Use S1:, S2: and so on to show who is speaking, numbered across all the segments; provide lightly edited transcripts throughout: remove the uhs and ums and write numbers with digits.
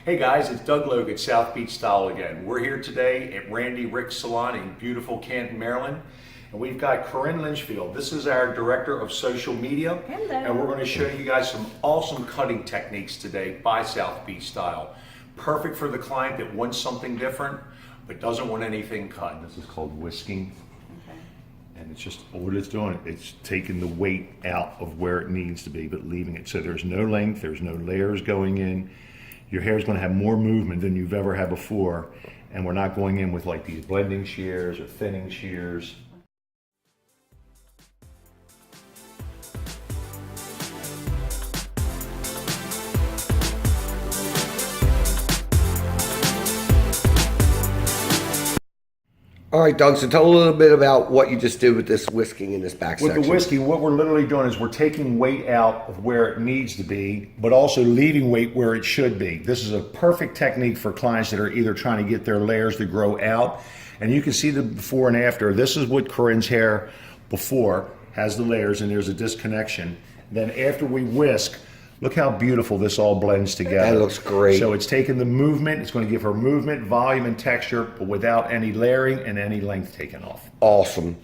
S1: Hey guys, it's Doug Logue at South Beach Style again. We're here today at Randy Rick's salon in beautiful Canton, Maryland. And we've got Corinne Lynchfield. This is our Director of Social Media.
S2: Hello.
S1: And we're going to show you guys some awesome cutting techniques today by South Beach Style. Perfect for the client that wants something different, but doesn't want anything cut. This is called whisking.
S2: Okay.
S3: And it's just, what it's doing, it's taking the weight out of where it needs to be, but leaving it. So there's no length, there's no layers going in. Your hair is going to have more movement than you've ever had before. And we're not going in with like these blending shears or thinning shears.
S4: All right, Doug, so tell a little bit about what you just did with this whisking in this back
S3: With
S4: section.
S3: the whisking, what we're literally doing is we're taking weight out of where it needs to be, but also leaving weight where it should be. This is a perfect technique for clients that are either trying to get their layers to grow out, and you can see the before and after. This is what Corinne's hair before has the layers, and there's a disconnection. Then after we whisk, look how beautiful this all blends together.
S4: That looks great.
S3: So it's taking the movement, it's going to give her movement, volume, and texture, but without any layering and any length taken off.
S4: Awesome.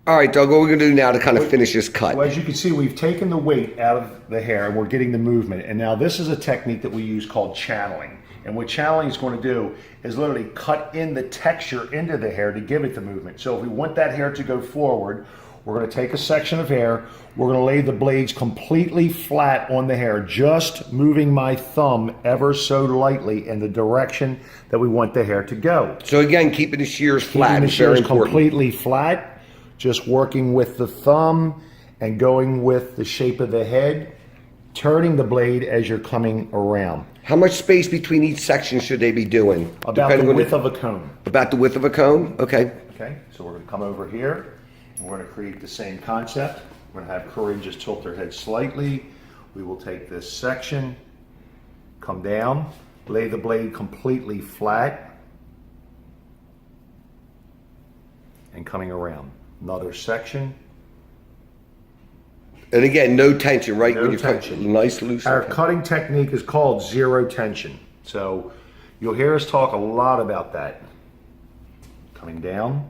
S4: All right, Doug, what we're going to do now to kind of finish this cut?
S3: Well, as you can see, we've taken the weight out of the hair and we're getting the movement. And now this is a technique that we use called channeling. And what channeling is going to do is literally cut in the texture into the hair to give it the movement. So if we want that hair to go forward, we're going to take a section of hair, we're going to lay the blades completely flat on the hair, just moving my thumb ever so lightly in the direction that we want the hair to go.
S4: So again, keeping the shears flat
S3: Keeping the
S4: is very
S3: shears
S4: important.
S3: completely flat, just working with the thumb and going with the shape of the head, turning the blade as you're coming around.
S4: How much space between each section should they be doing?
S3: About
S4: Depending
S3: the
S4: on
S3: width of a comb.
S4: About the width of a comb? Okay.
S3: Okay, so we're going to come over here. We're going to create the same concept. We're going to have Corinne just tilt her head slightly. We will take this section, come down, lay the blade completely flat, and coming around. Another section.
S4: And again, no tension, right?
S3: No
S4: When you cut,
S3: tension.
S4: nice, loose.
S3: Our cutting technique is called zero tension. So you'll hear us talk a lot about that. Coming down,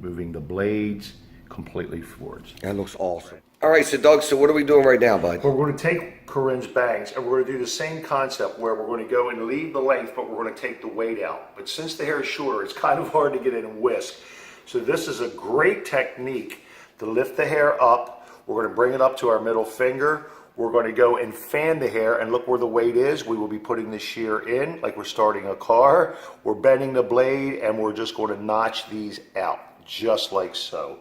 S3: moving the blades completely forwards.
S4: That looks awesome. All right, so Doug, so what are we doing right now, bud?
S3: We're going to take Corinne's bangs and we're going to do the same concept where we're going to go and leave the length, but we're going to take the weight out. But since the hair is shorter, it's kind of hard to get in and whisk. So this is a great technique to lift the hair up. We're going to bring it up to our middle finger. We're going to go and fan the hair, and look where the weight is. We will be putting the shear in like we're starting a car. We're bending the blade and we're just going to notch these out just like so.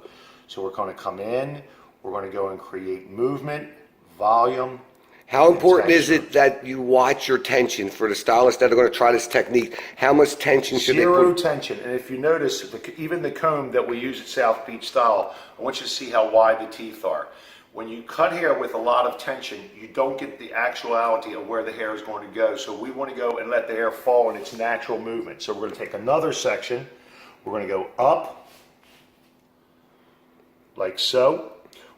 S3: So we're going to come in, we're going to go and create movement, volume.
S4: How important is it that you watch your tension for the stylists that are going to try this technique? How much tension should they
S3: Zero
S4: put?
S3: tension. And if you notice, even the comb that we use at South Beach Style, I want you to see how wide the teeth are. When you cut hair with a lot of tension, you don't get the actuality of where the hair is going to go. So we want to go and let the hair fall in its natural movement. So we're going to take another section. We're going to go up, like so.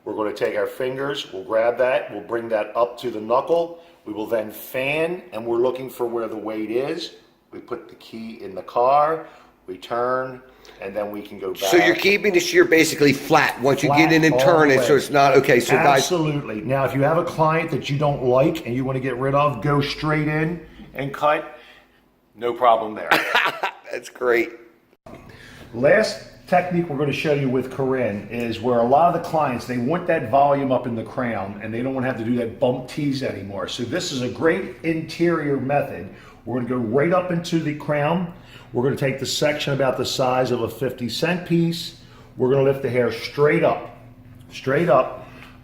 S3: We're going to take our fingers, we'll grab that, we'll bring that up to the knuckle. We will then fan, and we're looking for where the weight is. We put the key in the car, we turn, and then we can go back.
S4: So you're keeping the shear basically flat once you
S3: Flat
S4: get in and
S3: all
S4: turn
S3: the
S4: it,
S3: way.
S4: so it's not, okay, so guys,
S3: Absolutely. Now, if you have a client that you don't like and you want to get rid of, go straight in and cut. No problem there.
S4: that's great.
S3: Last technique we're going to show you with Corinne is where a lot of the clients, they want that volume up in the crown and they don't want to have to do that bump tease anymore. So this is a great interior method. We're going to go right up into the crown. We're going to take the section about the size of a 50-cent piece. We're going to lift the hair straight up,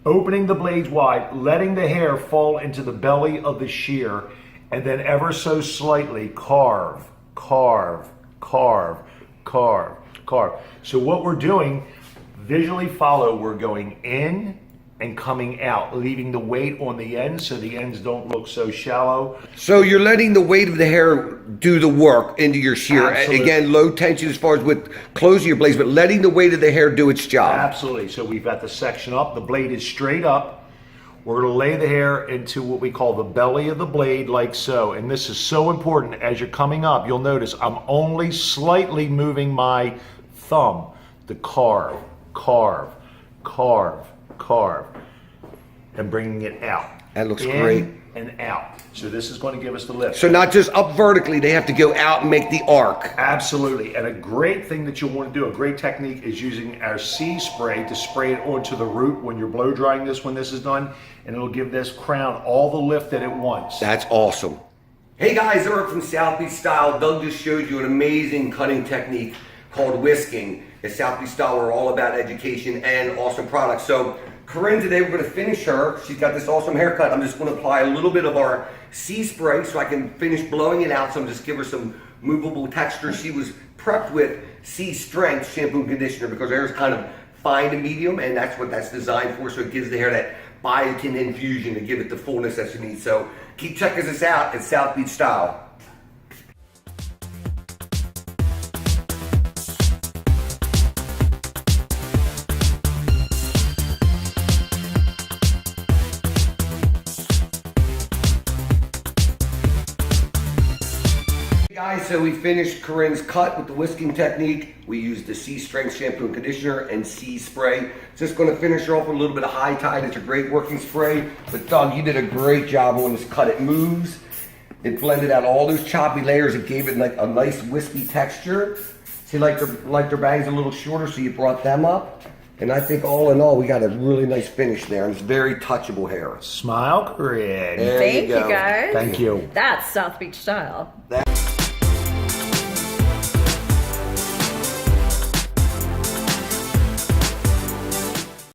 S3: opening the blades wide, letting the hair fall into the belly of the shear, and then ever so slightly carve, carve, carve, carve, carve. So what we're doing, visually follow, we're going in and coming out, leaving the weight on the ends so the ends don't look so shallow.
S4: So you're letting the weight of the hair do the work into your shear.
S3: Absolutely.
S4: Again, low tension as far as with closing your blades, but letting the weight of the hair do its job.
S3: Absolutely. So we've got the section up, the blade is straight up. We're going to lay the hair into what we call the belly of the blade, like so. And this is so important. As you're coming up, you'll notice I'm only slightly moving my thumb to carve, carve, carve, carve, and bringing it out.
S4: That looks
S3: In
S4: great.
S3: And out. So this is going to give us the lift.
S4: So not just up vertically, they have to go out and make the arc.
S3: Absolutely. And a great thing that you'll want to do, a great technique, is using our C spray to spray it onto the root when you're blow drying this when this is done. And it'll give this crown all the lift that it wants.
S4: That's awesome. Hey guys, Irv from South Beach Style. Doug just showed you an amazing cutting technique called whisking. At South Beach Style, we're all about education and awesome products. So Corinne, today we're going to finish her. She's got this awesome haircut. I'm just going to apply a little bit of our C spray so I can finish blowing it out. So I'm just give her some movable texture. She was prepped with C strength shampoo and conditioner because her hair is kind of fine to medium, and that's what that's designed for. So it gives the hair that biotin infusion to give it the fullness that you need. So keep checking us out at South Beach Style. Guys, so we finished Corinne's cut with the whisking technique. We used the C strength shampoo and conditioner and C spray. Just going to finish her off with a little bit of high tide. It's a great working spray. But Doug, you did a great job on this cut. It moves. It blended out all those choppy layers. It gave it like a nice wispy texture. See, like their bangs a little shorter, so you brought them up. And I think all in all, we got a really nice finish there. And it's very touchable hair.
S3: Smile, Corinne.
S4: There
S2: Thank you,
S4: go.
S2: guys.
S3: Thank you.
S2: That's South Beach Style.